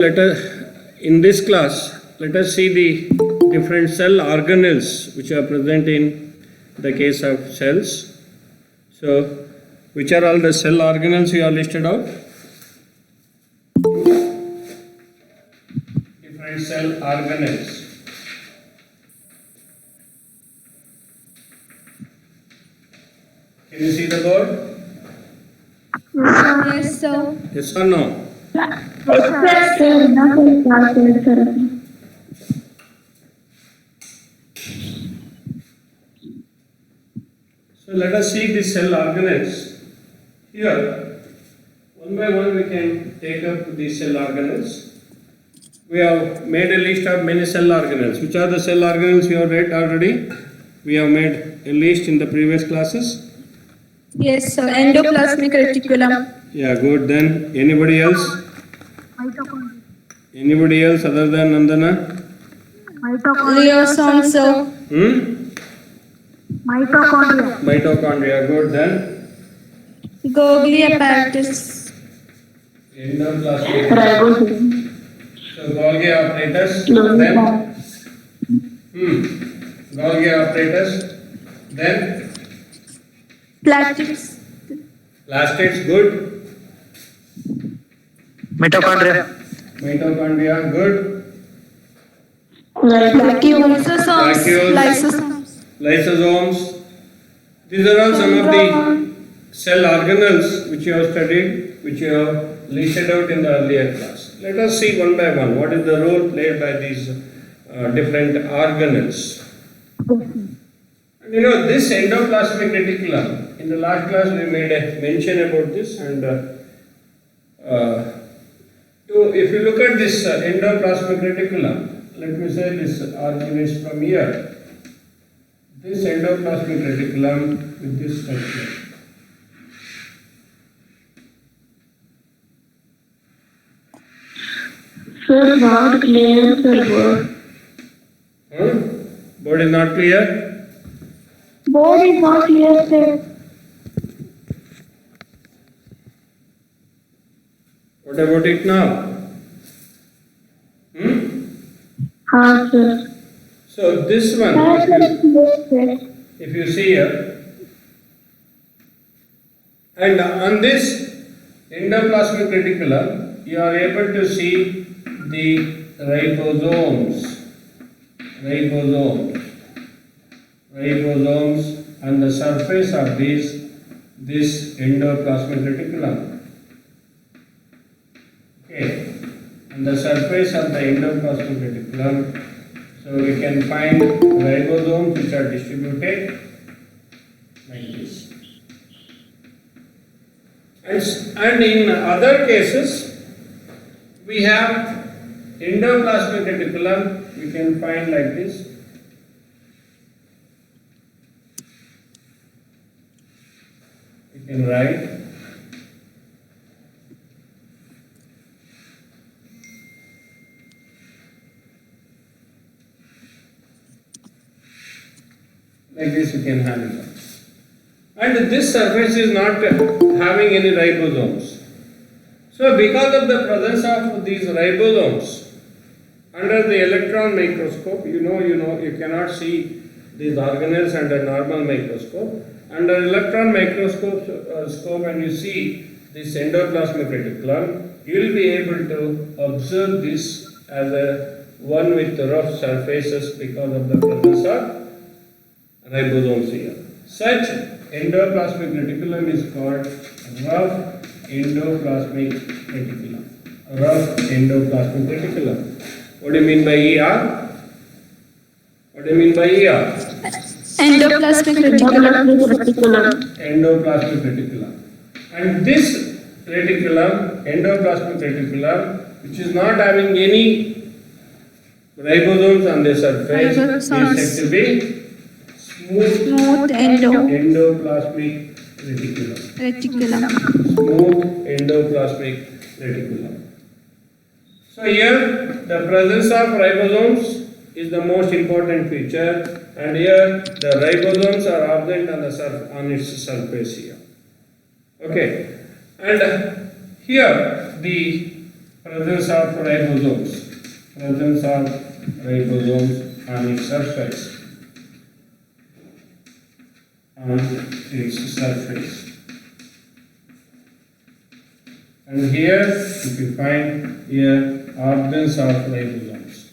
In this class, let us see the different cell organelles which are present in the case of cells. So, which are all the cell organelles you are listed out? Different cell organelles. Can you see the board? Yes, sir. Yes or no? Yes, sir. So let us see the cell organelles. Here, one by one we can take up the cell organelles. We have made a list of many cell organelles. Which are the cell organelles you have read already? We have made a list in the previous classes. Yes, sir. Endoplasmic reticulum. Yeah, good. Then anybody else? Anybody else other than Nandana? Lysosome, sir. Mitochondria. Good. Then Golgi apparatus. endoplasmic. So Golgi apparatus. Then Golgi apparatus. Then Plastids. plastids. Good. Mitochondria. Good. Lysosomes. Vacuoles. Lysosomes. These are all some of the cell organelles which you have studied, which you have listed out in the earlier class. Let us see one by one what is the role played by these different organelles. And you know, this endoplasmic reticulum, in the last class we made a mention about this, and if you look at this endoplasmic reticulum, let me say this organ is from here. This endoplasmic reticulum with this structure. Sir, not clear, sir. Board is not clear? Board is not clear, sir. What about it now? Sir. So this one, if you see here, and on this endoplasmic reticulum, you are able to see the ribosomes on the surface of this endoplasmic reticulum. Okay, on the surface of the endoplasmic reticulum, so we can find ribosomes which are distributed like this. And in other cases, we have endoplasmic reticulum, we can find like this. We can write like this, you can have it. And this surface is not having any ribosomes. So because of the presence of these ribosomes, under the electron microscope, you cannot see these organelles under normal microscope. Under electron microscope and you see this endoplasmic reticulum, you will be able to observe this as a one with rough surfaces because of the presence of ribosomes here. Such endoplasmic reticulum is called rough endoplasmic reticulum. Rough endoplasmic reticulum. What do you mean by ER? What do you mean by ER? Endoplasmic reticulum. Endoplasmic reticulum. And this reticulum, endoplasmic reticulum, which is not having any ribosomes on the surface, is said to be smooth endoplasmic reticulum. Smooth endoplasmic reticulum. So here the presence of ribosomes is the most important feature, and here the ribosomes are absent on its surface here. Okay, and here the presence of ribosomes. Presence of ribosomes on its surface. On its surface. And here, if you find here, organs of ribosomes.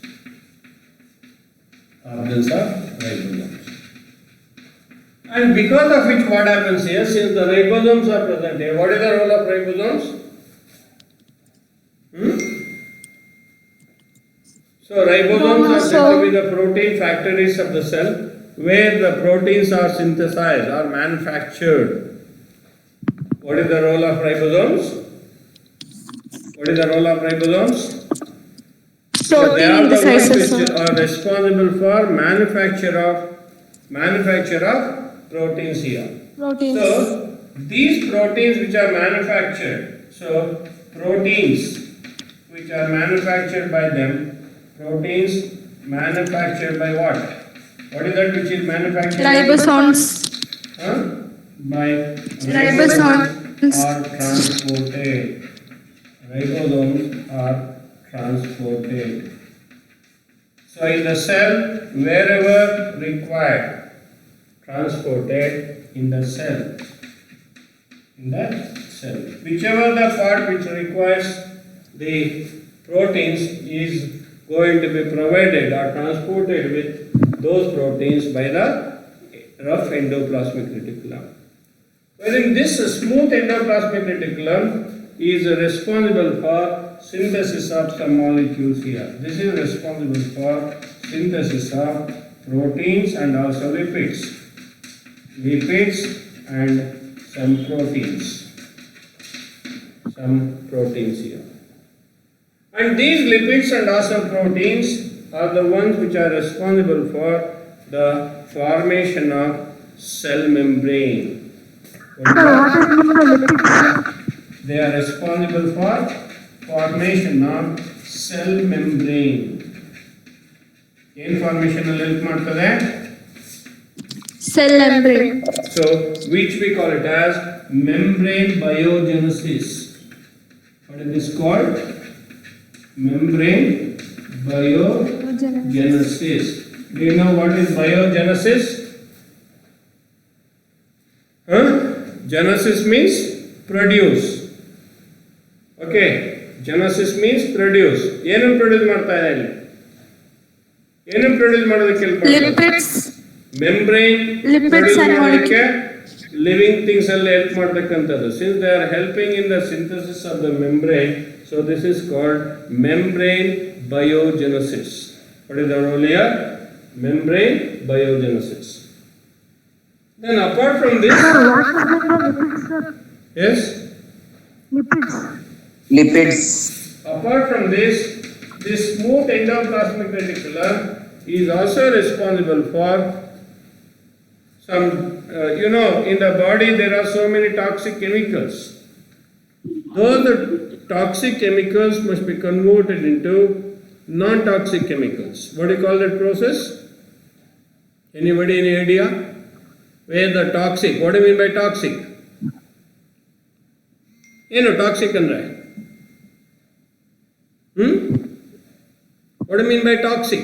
Organs of ribosomes. And because of which what happens here, since the ribosomes are present here, what is the role of ribosomes? So ribosomes are said to be the protein factories of the cell where the proteins are synthesized or manufactured. What is the role of ribosomes? What is the role of ribosomes? So they are the ones which are responsible for manufacture of proteins here. Proteins. So these proteins which are manufactured, so proteins which are manufactured by them, proteins manufactured by what? What is that which is manufactured? Ribosomes. By Ribosomes. are transported. Ribosomes are transported. So in the cell, wherever required, transported in the cell. In the cell. Whichever the part which requires the proteins is going to be provided or transported with those proteins by the rough endoplasmic reticulum. Wherein this smooth endoplasmic reticulum is responsible for synthesis of some molecules here. This is responsible for synthesis of proteins and also lipids. Lipids and some proteins. Some proteins here. And these lipids and also proteins are the ones which are responsible for the formation of cell membrane. They are responsible for formation of cell membrane. ಏನು formation ಅಲ್ಲಿ help ಮಾಡ್ತದೆ? Cell membrane. So which we call it as membrane biogenesis. What is this called? Membrane biogenesis. Do you know what is biogenesis? Genesis means produce. Okay, Genesis means produce. ಏನು produce ಮಾಡ್ತಾ ಇದೆ ಇಲ್ಲಿ? ಏನು produce ಮಾಡೋದಕ್ಕೆ help ಮಾಡ್ತಾರೆ? Lipids. Membrane Lipids and molecule living things ಅಲ್ಲಿ help ಮಾಡ್ತಕ್ಕಂಥದ್ದು. Since they are helping in the synthesis of the membrane, so this is called membrane biogenesis. What is the role here? Membrane biogenesis. Then apart from this, yes, Lipids. apart from this smooth endoplasmic reticulum is also responsible for some, in the body there are so many toxic chemicals. Those toxic chemicals must be converted into non-toxic chemicals. What do you call that process? Anybody any idea? Where the toxic, what do you mean by toxic? Toxic andre? What do you mean by toxic?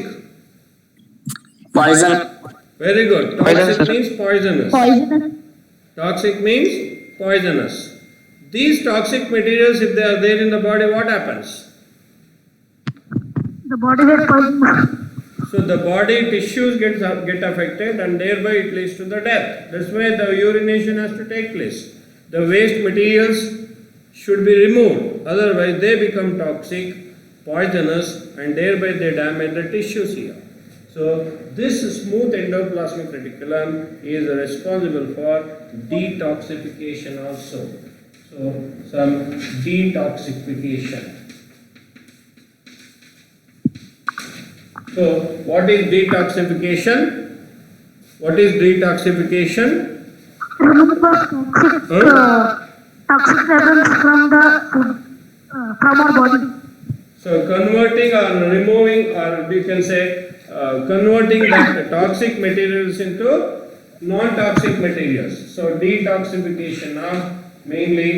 Poison. Very good. Toxic Poisonous. means poisonous. Toxic means poisonous. These toxic materials, if they are there in the body, what happens? The body will poison. So the body tissues get affected and thereby it leads to the death. That's why the urination has to take place. The waste materials should be removed. Otherwise they become toxic, poisonous, and thereby they damage the tissues here. So this smooth endoplasmic reticulum is responsible for detoxification also. So some detoxification. So what is detoxification? What is detoxification? Remove the toxic levels from the from our body. So converting or removing, or you can say converting the toxic materials into non-toxic materials. So detoxification of mainly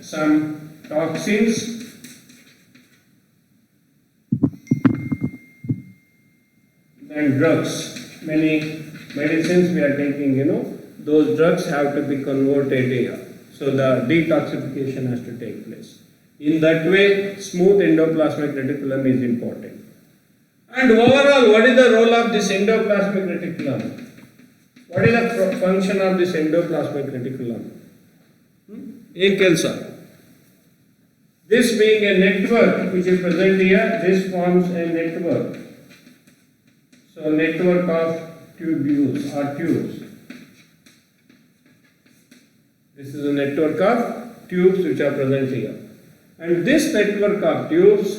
some toxins then drugs. Many medicines we are taking, those drugs have to be converted here. So the detoxification has to take place. In that way, smooth endoplasmic reticulum is important. And overall, what is the role of this endoplasmic reticulum? What is the function of this endoplasmic reticulum? In Kelsa. This being a network which is present here, this forms a network. So network of tubules or tubes. This is a network of tubes which are present here. And this network of tubes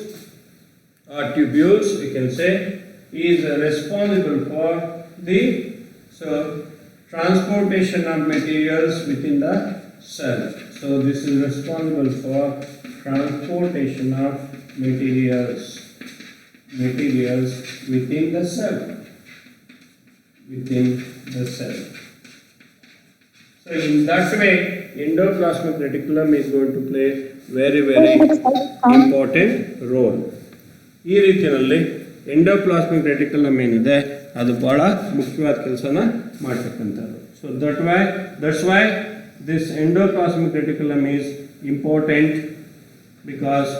or tubules, we can say, is responsible for the transportation of materials within the cell. So this is responsible for transportation of materials within the cell. So in that way, endoplasmic reticulum is going to play very, very important role. ಈ ರೀತಿಯಲ್ಲಿ endoplasmic reticulum ಏನಿದೆ ಅದು ಬಹಳ ಮುಖ್ಯವಾದ ಕೆಲಸನ ಮಾಡ್ತಕ್ಕಂಥದ್ದು. So that's why this endoplasmic reticulum is important, because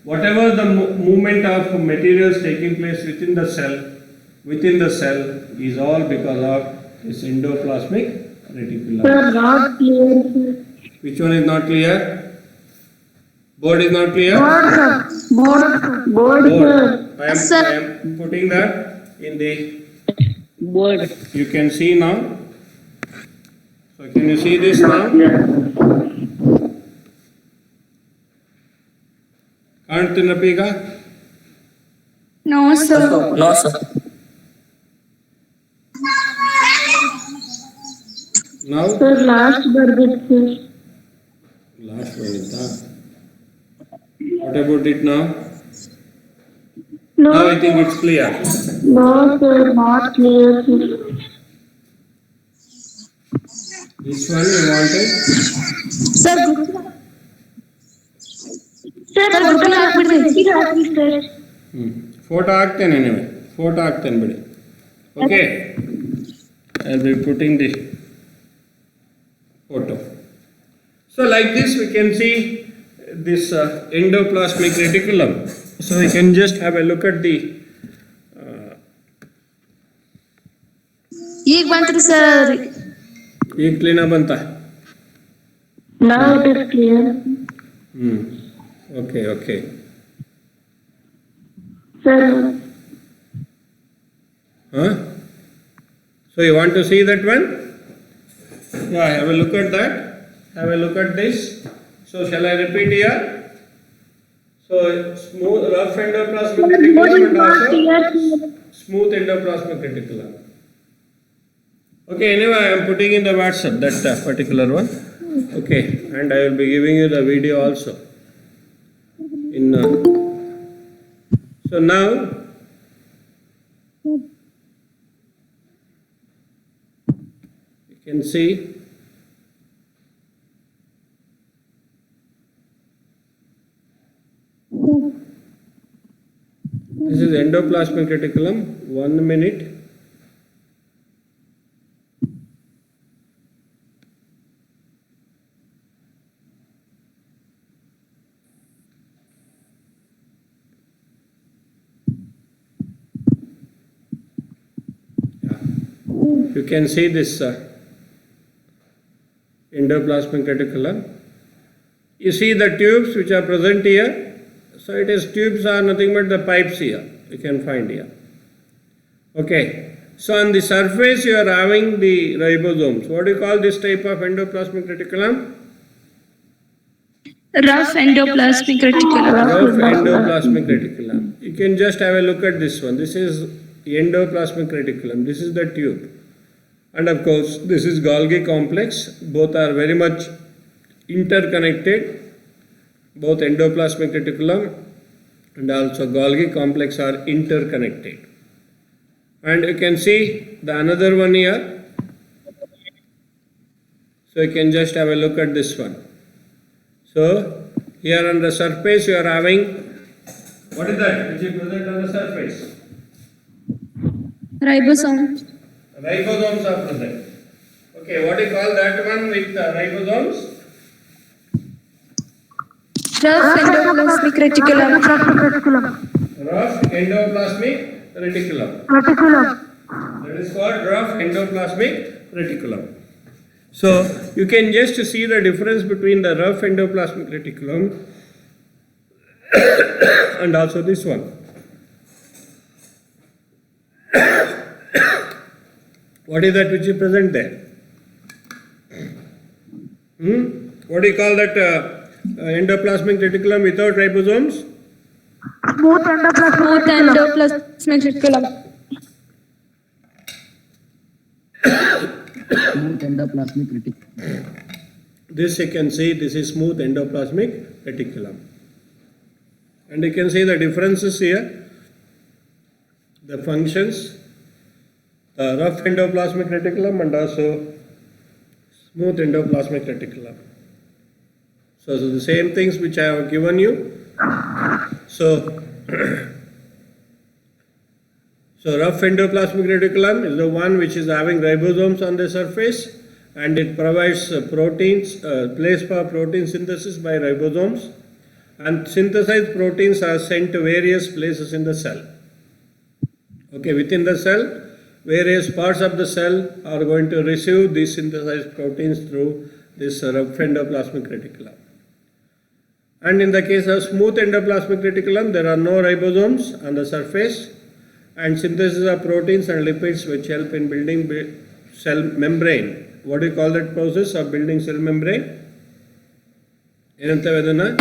what ever the movement of materials taking place within the cell is all because of this endoplasmic reticulum. Sir, not clear. Which one is not clear? Board is not clear? Board, sir. I am putting that in the board. You can see now. So can you see this now? ಕಾಣ್ತೀನಪ್ಪ ಈಗ? No, sir. No, sir. Now? Sir, last ಬರ್ಬೇಕು sir. Last one is that. What about it now? No, Now I think it's clear. no sir, not clear sir. This one you wanted? Sir, Google ಹಾಕ್ಬಿಡ್ರಿ. sir. Photo ಹಾಕ್ತೇನೆ ನೀವೇ, photo ಹಾಕ್ತೇನೆ ಬಿಡಿ. Okay, I will be putting the photo. So like this we can see this endoplasmic reticulum. So we can just have a look at the ಈಗ ಬಂತ್ರಿ sir. ಈಗ clean ಬಂತ? Now it is clear. Okay. Sir, Huh? So you want to see that one? Yeah, have a look at that. Have a look at this. So shall I repeat here? So smooth, rough endoplasmic reticulum and also smooth endoplasmic reticulum. Okay, anyway, I am putting in the WhatsApp that particular one. Okay, and I will be giving you the video also. So now, you can see this is endoplasmic reticulum. 1 minute. You can see this endoplasmic reticulum. You see the tubes which are present here. So it is tubes are nothing but the pipes here. You can find here. Okay. So on the surface you are having the ribosomes. What do you call this type of endoplasmic reticulum? Rough endoplasmic reticulum. Rough endoplasmic reticulum. You can just have a look at this one. This is endoplasmic reticulum. This is the tube. And of course, this is Golgi complex. Both are very much interconnected. Both endoplasmic reticulum and also Golgi complex are interconnected. And you can see the another one here. So you can just have a look at this one. So here on the surface you are having, what is that which is present on the surface? Ribosome. Ribosomes are present. Okay, what do you call that one with ribosomes? Rough endoplasmic reticulum. Rough endoplasmic reticulum. Reticulum. That is called rough endoplasmic reticulum. So you can just see the difference between the rough endoplasmic reticulum and also this one. What is that which is present there? What do you call that endoplasmic reticulum without ribosomes? Smooth endoplasmic Smooth reticulum. endoplasmic reticulum. Smooth endoplasmic reticulum. This you can see, this is smooth endoplasmic reticulum. And you can see the differences here, the functions, the rough endoplasmic reticulum and also smooth endoplasmic reticulum. So the same things which I have given you. So, so rough endoplasmic reticulum is the one which is having ribosomes on the surface, and it provides proteins, place for protein synthesis by ribosomes, and synthesized proteins are sent to various places in the cell. Okay, within the cell, various parts of the cell are going to receive these synthesized proteins through this rough endoplasmic reticulum. And in the case of smooth endoplasmic reticulum, there are no ribosomes on the surface, and synthesis of proteins and lipids which help in building cell membrane. What do you call that process of building cell membrane? Membrane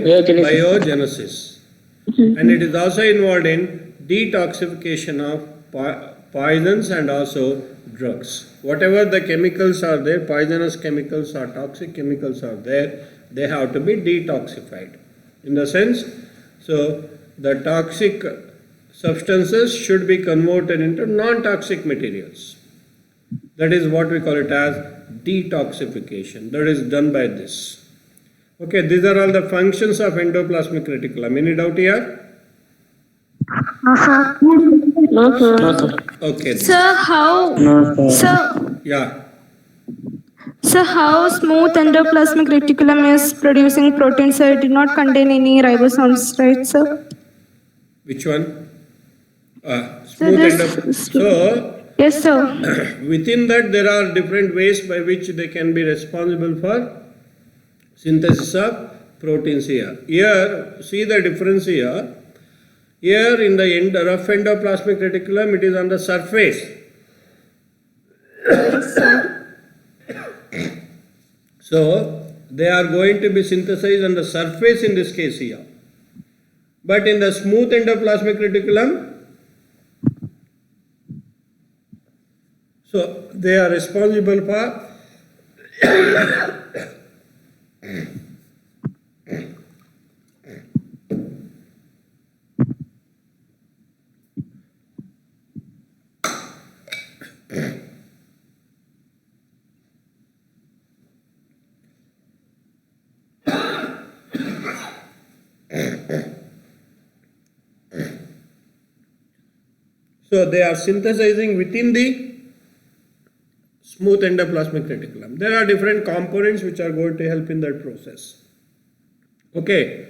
biogenesis. And it is also involved in detoxification of poisons and also drugs. Whatever the chemicals are there, poisonous chemicals or toxic chemicals are there, they have to be detoxified. In the sense, so the toxic substances should be converted into non-toxic materials. That is what we call it as detoxification. That is done by this. Okay, these are all the functions of endoplasmic reticulum. Any doubt here? No, sir. No, sir. No, sir. Okay. Sir, how? No, sir. Sir, Yeah. sir, how smooth endoplasmic reticulum is producing protein, sir? It did not contain any ribosomes, right, sir? Which one? So Smooth this- So, Yes, sir. within that there are different ways by which they can be responsible for synthesis of proteins here. Here, see the difference here. Here in the rough endoplasmic reticulum, it is on the surface. So, they are going to be synthesized on the surface in this case here. But in the smooth endoplasmic reticulum, so they are responsible for so they are synthesizing within the smooth endoplasmic reticulum. There are different components which are going to help in that process. Okay,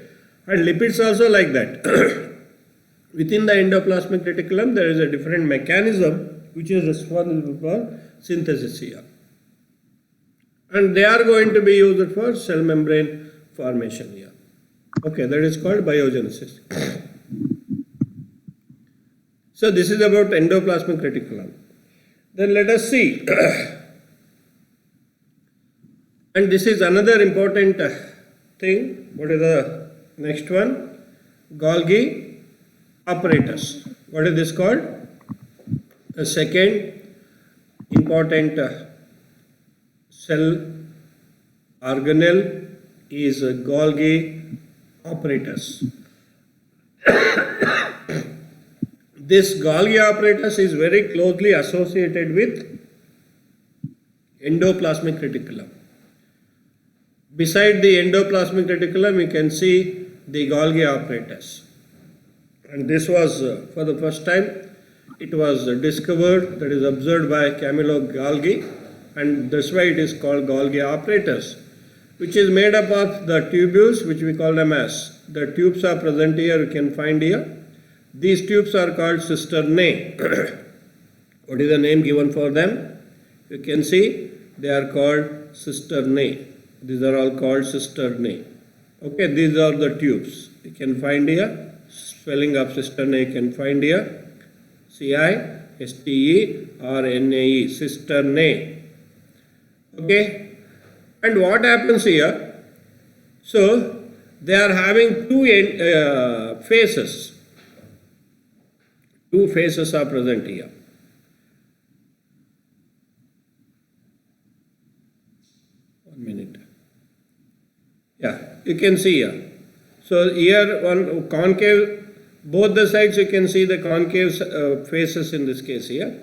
and lipids also like that. Within the endoplasmic reticulum, there is a different mechanism which is responsible for synthesis here. And they are going to be used for cell membrane formation here. Okay, that is called biogenesis. So this is about endoplasmic reticulum. Then let us see. And this is another important thing. What is the next one? Golgi apparatus. What is this called? The second important cell organelle is Golgi apparatus. This Golgi apparatus is very closely associated with endoplasmic reticulum. Beside the endoplasmic reticulum, you can see the Golgi apparatus. And this was for the first time, it was discovered, that is observed by Camillo Golgi, and that's why it is called Golgi apparatus, which is made up of the tubules, which we call them as. The tubes are present here, you can find here. These tubes are called cisternae. What is the name given for them? You can see they are called cisternae. These are all called cisternae. Okay, these are the tubes. You can find here, spelling of cisternae you can find here. Cisternae, cisternae. Okay, and what happens here? So, they are having two faces. Two faces are present here. One minute. Yeah, you can see here. So, here one concave, both the sides you can see the concave faces in this case here.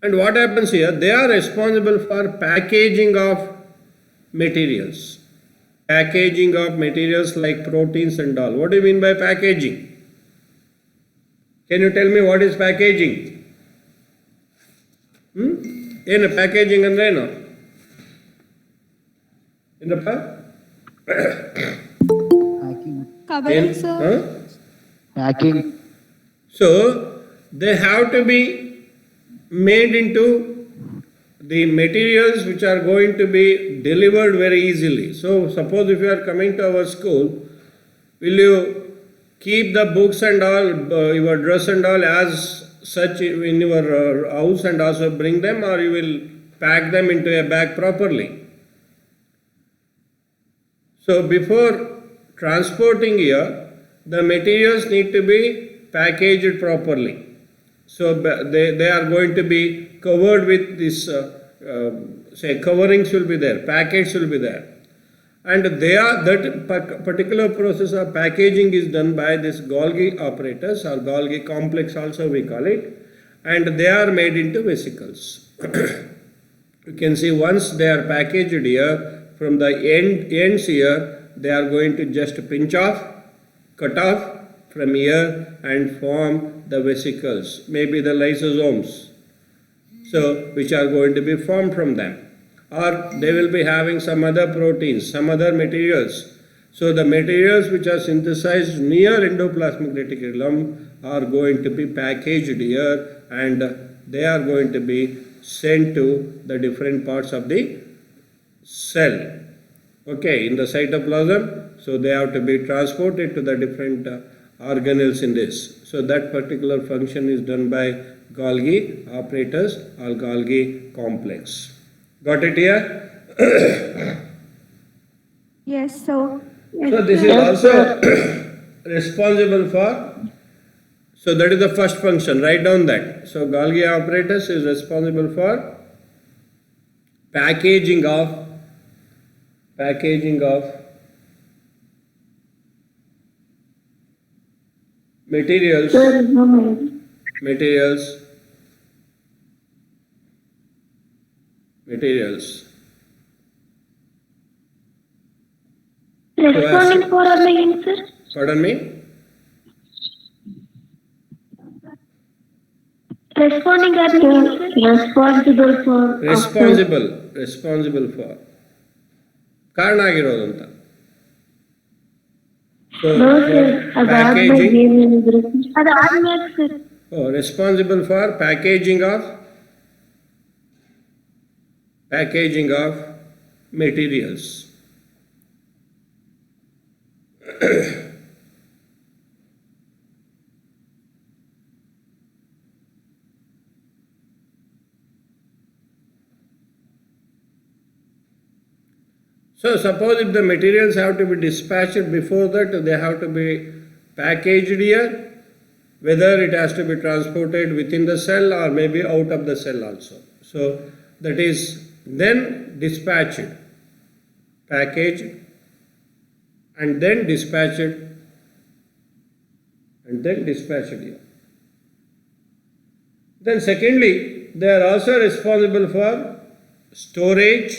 And what happens here? They are responsible for packaging of materials. Packaging of materials like proteins and all. What do you mean by packaging? Can you tell me what is packaging? ಏನು packaging ಅಂದ್ರೆ ಏನು? ಏನಪ್ಪ? Covering, sir. Packing. So they have to be made into the materials which are going to be delivered very easily. So suppose if you are coming to our school, will you keep the books and all, your dress and all as such in your house and also bring them, or you will pack them into a bag properly? So before transporting here, the materials need to be packaged properly. So they are going to be covered with this, say coverings will be there, packets will be there. And that particular process of packaging is done by this Golgi apparatus or Golgi complex also we call it, and they are made into vesicles. You can see once they are packaged here, from the ends here, they are going to just pinch off, cut off from here and form the vesicles, maybe the lysosomes, so which are going to be formed from them. Or they will be having some other proteins, some other materials. So the materials which are synthesized near endoplasmic reticulum are going to be packaged here, and they are going to be sent to the different parts of the cell. Okay, in the cytoplasm, so they have to be transported to the different organelles in this. So that particular function is done by Golgi apparatus or Golgi complex. Got it here? Yes, so. So this is also responsible for, so that is the first function, write down that. So Golgi apparatus is responsible for packaging of materials. Responding for or again, sir? Pardon me? Responding at means, responsible for. Responsible for. ಕಾರಣ ಆಗಿರೋದು ಅಂತ. So packaging. ಅದಾದ್ಮೇಲೆ sir. Oh, responsible for packaging of materials. So suppose if the materials have to be dispatched before that, they have to be packaged here, whether it has to be transported within the cell or maybe out of the cell also. So that is then dispatched, packaged, and then dispatched here. Then secondly, they are also responsible for storage,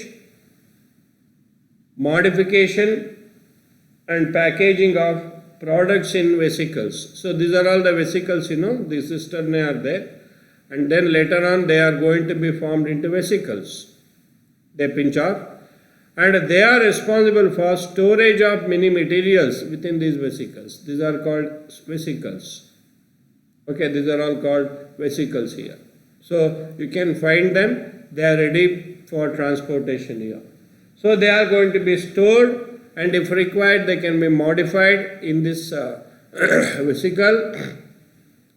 modification and packaging of products in vesicles. So these are all the vesicles, the cisternae are there, and then later on they are going to be formed into vesicles. They pinch off, and they are responsible for storage of many materials within these vesicles. These are called vesicles. Okay, these are all called vesicles here. So you can find them, they are ready for transportation here. So they are going to be stored, and if required they can be modified in this vesicle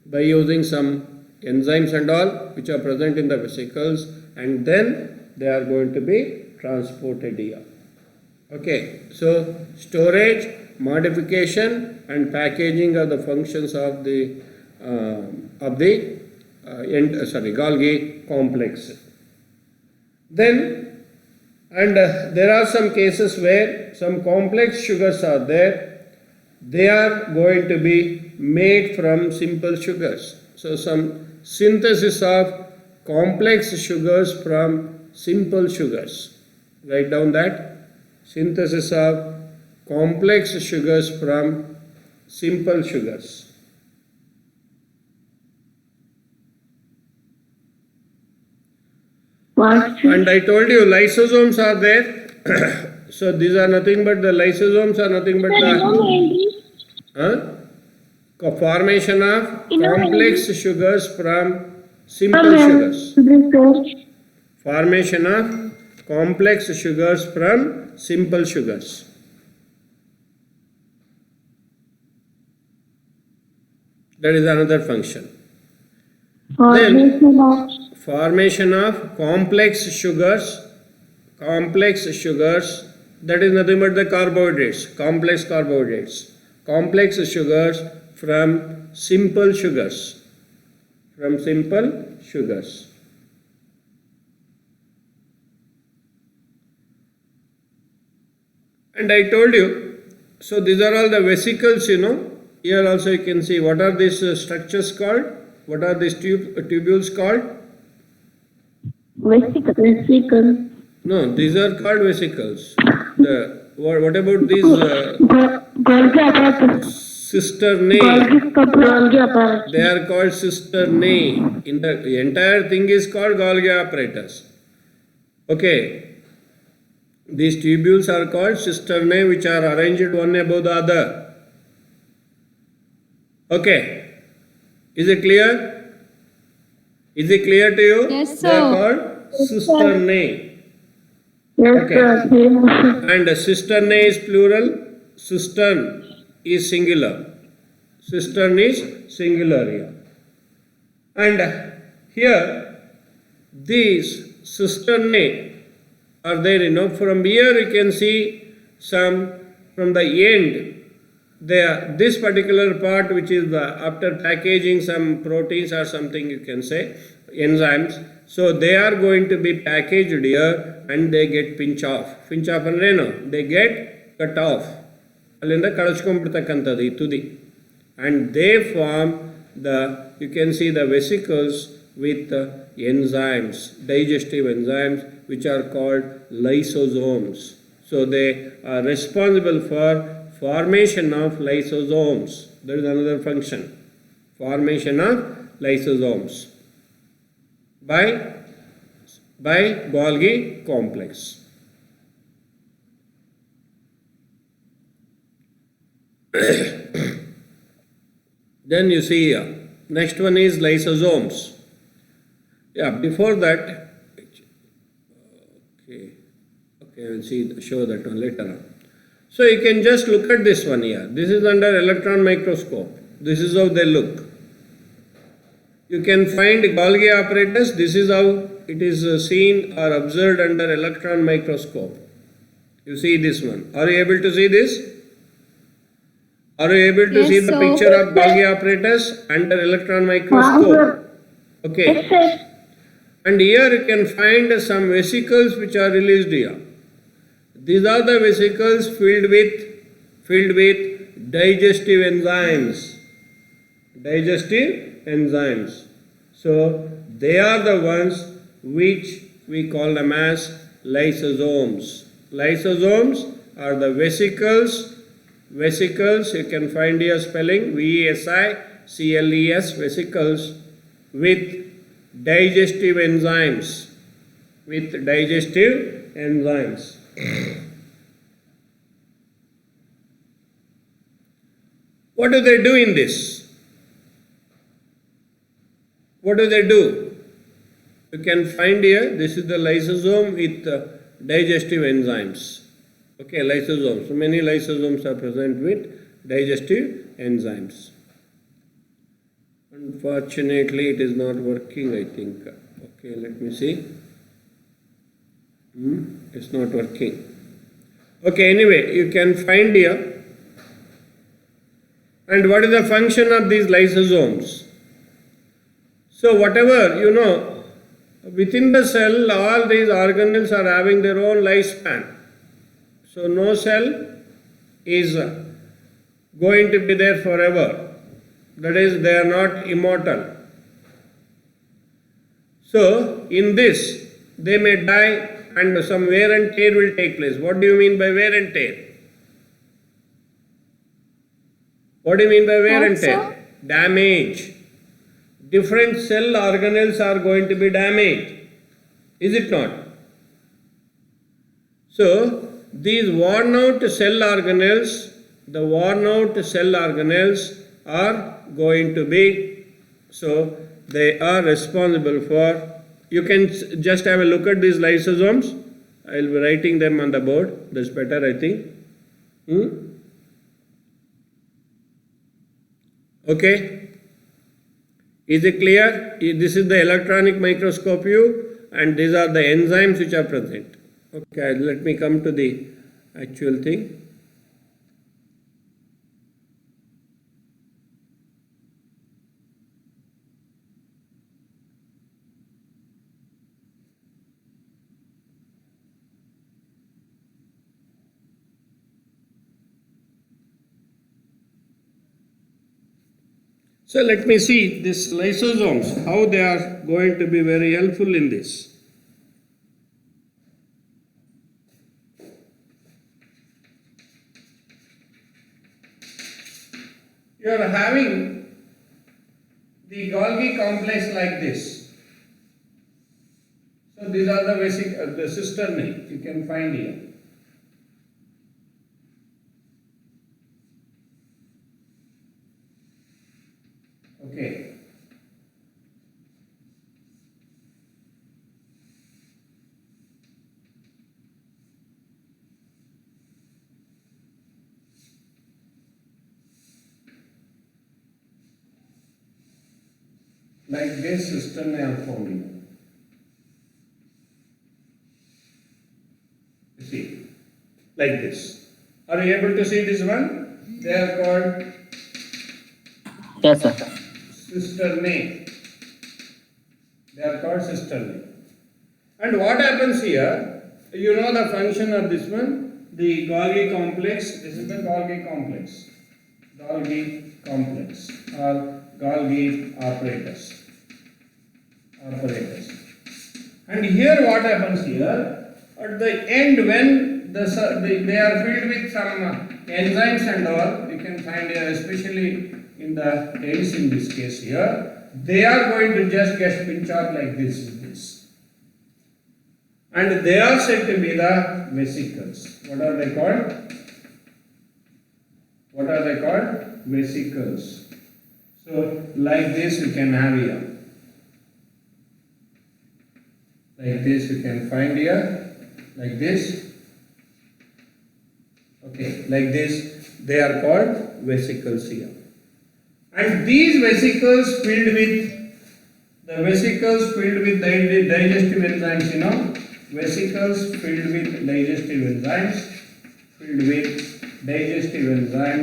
by using some enzymes and all which are present in the vesicles, and then they are going to be transported here. Okay, so storage, modification and packaging are the functions of the Golgi complex. Then, and there are some cases where some complex sugars are there. They are going to be made from simple sugars. So some synthesis of complex sugars from simple sugars. Write down that. Synthesis of complex sugars from simple sugars. And I told you lysosomes are there. So these are nothing but the lysosomes are nothing but the formation of complex sugars from simple sugars. Formation of complex sugars from simple sugars. That is another function. Then formation of complex sugars, that is nothing but the carbohydrates, complex carbohydrates, complex sugars from simple sugars, And I told you, so these are all the vesicles, Here also you can see what are these structures called, what are these tubules called? Vesicle. No, these are called vesicles. What about these Golgi apparatus. cisternae? Golgi apparatus. They are called cisternae. In the entire thing is called Golgi apparatus. Okay. These tubules are called cisternae, which are arranged one above the other. Okay. Is it clear? Is it clear to you? Yes, They are sir. called cisternae. Yes, Okay. sir. And cisternae is plural, cistern is singular. Cistern is singular here. And here, these cisternae are there, From here you can see some, from the end, this particular part which is after packaging some proteins or something you can say, enzymes, so they are going to be packaged here and they get pinch off. Pinch off and they get cut off. And they form you can see the vesicles with enzymes, digestive enzymes, which are called lysosomes. So they are responsible for formation of lysosomes. That is another function. Formation of lysosomes by Golgi complex. Then you see here, next one is lysosomes. Yeah, before that, okay, we'll show that one later on. So you can just look at this one here. This is under electron microscope. This is how they look. You can find Golgi apparatus. This is how it is seen or observed under electron microscope. You see this one. Are you able to see this? Are you able to Yes, see the sir. picture of Golgi apparatus under electron microscope? Okay. And here you can find some vesicles which are released here. These are the vesicles filled with digestive enzymes. Digestive enzymes. So they are the ones which we call them as lysosomes. Lysosomes are the vesicles vesicles, you can find here spelling vesicles, vesicles with digestive enzymes. With digestive enzymes. What do they do in this? What do they do? You can find here, this is the lysosome with digestive enzymes. Okay, lysosomes. Many lysosomes are present with digestive enzymes. Unfortunately, it is not working, I think. Okay, let me see. It's not working. Okay, anyway, you can find here. And what is the function of these lysosomes? So whatever, within the cell, all these organelles are having their own lifespan. So no cell is going to be there forever. That is, they are not immortal. So in this, they may die and some wear and tear will take place. What do you mean by wear and tear? What do you mean by wear and tear? Damage. Different cell organelles are going to be damaged. Is it not? So, these worn out cell organelles, the worn out cell organelles are going to be, so they are responsible for, you can just have a look at these lysosomes. I will be writing them on the board. That's better, I think. Okay. Is it clear? This is the electronic microscope view and these are the enzymes which are present. Okay, let me come to the actual thing. So let me see these lysosomes, how they are going to be very helpful in this. You are having the Golgi complex like this. So these are the basic, the cisternae you can find here. Okay. Like this cisternae are forming. You see, like this. Are you able to see this one? They are called Yes, sir. cisternae. They are called cisternae. And what happens here, you know the function of this one, the Golgi complex, this is the Golgi complex. Golgi complex or Golgi apparatus. And here what happens here, at the end when they are filled with some enzymes and all, you can find here especially in the ends in this case here, they are going to just get pinch off like this. And they are said to be the vesicles. What are they called? What are they called? Vesicles. So like this you can have here. Like this you can find here. Like this. Okay, like this. They are called vesicles here. And these vesicles filled with digestive enzymes, vesicles filled with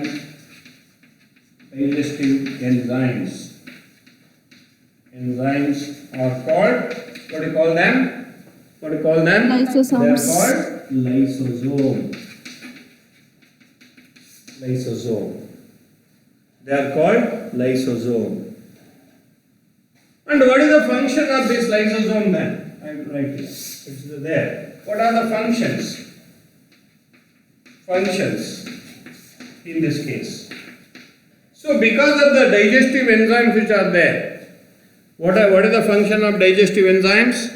digestive enzymes, enzymes are called, what do you call them? Lysosomes. They are called lysosome. They are called lysosome. And what is the function of this lysosome then? I will write here. It's there. What are the functions? in this case. So because of the digestive enzymes which are there, what is the function of digestive enzymes?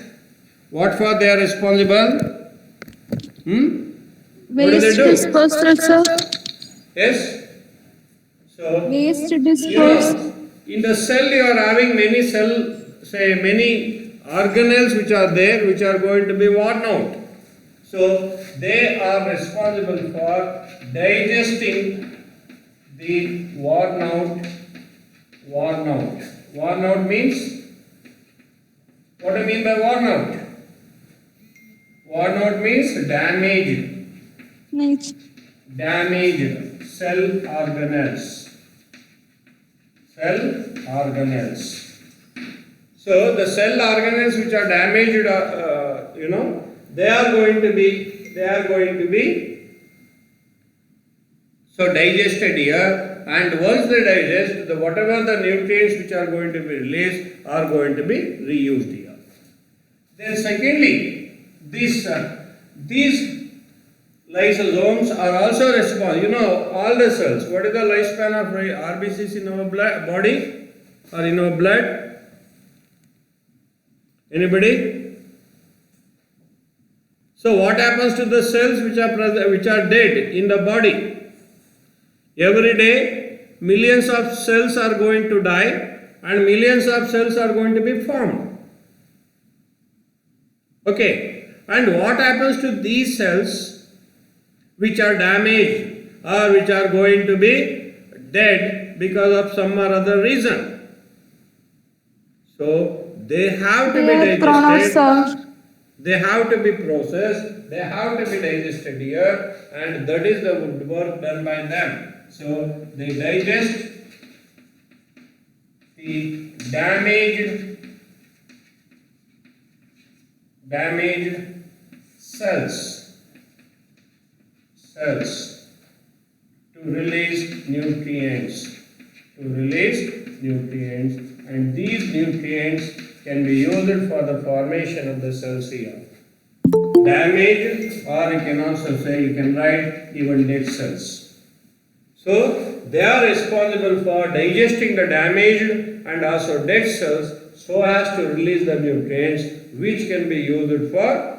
What for they are responsible? What do they Waste do? disposal, sir. Yes? So, Waste you disposal. know, in the cell you are having many organelles which are there which are going to be worn out. So, they are responsible for digesting the worn out. Worn out means, what do you mean by worn out? Worn out means damaged cell organelles. Cell organelles. So the cell organelles which are damaged, they are going to be so digested here, and once they digest, whatever the nutrients which are going to be released are going to be reused here. Then secondly, these lysosomes are also responsible. All the cells. What is the lifespan of RBCs in our body or in our blood? Anybody? So what happens to the cells which are dead in the body? Every day, millions of cells are going to die, and millions of cells are going to be formed. Okay, and what happens to these cells which are damaged or which are going to be dead because of some or other reason? So they have to be They are thrown out, digested, sir. they have to be processed, they have to be digested here, and that is the work done by them. So they digest the damaged cells to release nutrients, and these nutrients can be used for the formation of the cells here. Damaged, or you can also say, you can write even dead cells. So they are responsible for digesting the damaged and also dead cells so as to release the nutrients which can be used for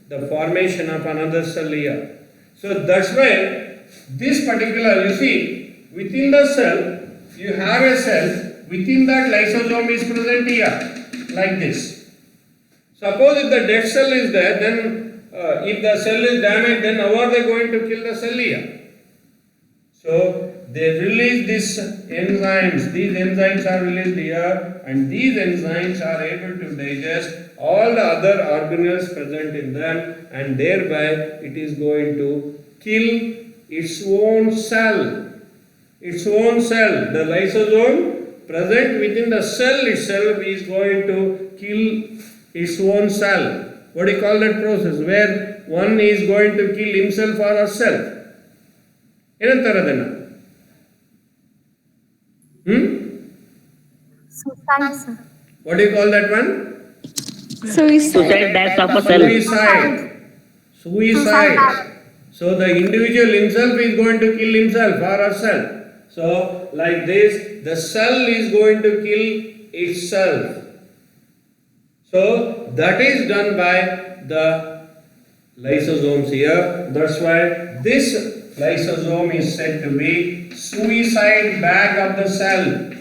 the formation of another cell here. So that's why this particular, you see, within the cell, you have a cell, within that lysosome is present here, like this. Suppose if the dead cell is there, then if the cell is damaged, then how are they going to kill the cell here? So they release these enzymes. These enzymes are released here, and these enzymes are able to digest all the other organelles present in them, and thereby it is going to kill its own cell. The lysosome present within the cell itself is going to kill its own cell. What do you call that process? Where one is going to kill himself or herself. Suicide, sir. What do you call that one? Suicide death of a cell. Suicide. So the individual himself is going to kill himself or herself. So like this, the cell is going to kill itself. So that is done by the lysosomes here. That's why this lysosome is said to be suicide bag of the cell.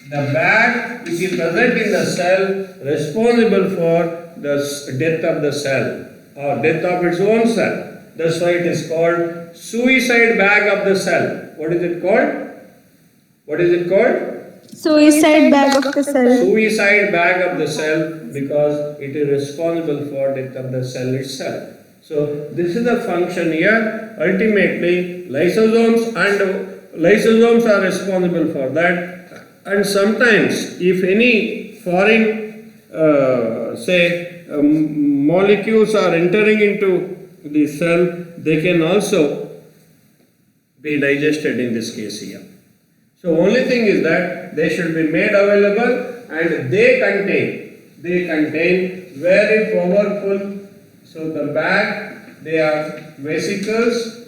The bag which is present in the cell responsible for the death of the cell or death of its own cell. That's why it is called suicide bag of the cell. What is it called? Suicide bag of the cell. Suicide bag of the cell, because it is responsible for death of the cell itself. So this is the function here. Ultimately, lysosomes are responsible for that. And sometimes, if any foreign, molecules are entering into the cell, they can also be digested in this case here. So only thing is that they should be made available, and they contain they contain very powerful, so the bag, they are vesicles,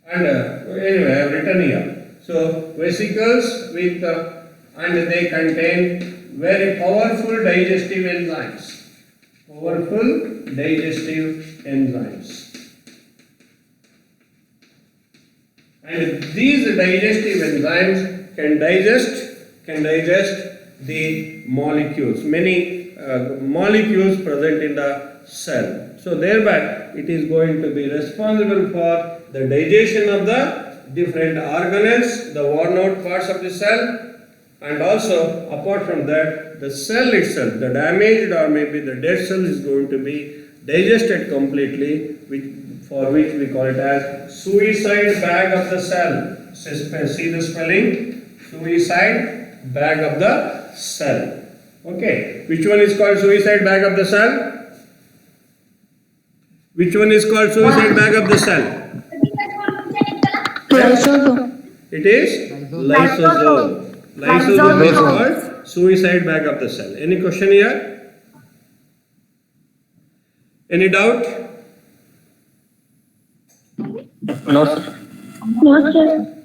and anyway, I have written here. So vesicles with, and they contain very powerful digestive enzymes. Powerful digestive enzymes. And these digestive enzymes can digest the molecules, many molecules present in the cell. So thereby it is going to be responsible for the digestion of the different organelles, the worn out parts of the cell, and also apart from that, the cell itself, the damaged or maybe the dead cell is going to be digested completely, for which we call it as suicide bag of the cell. See the spelling? Suicide bag of the cell. Okay. Which one is called suicide bag of the cell? Which one is called suicide bag of the cell? Lysosome. It is lysosome. Lysosome is called suicide bag of the cell. Any question here? Any doubt? No, sir. No, sir.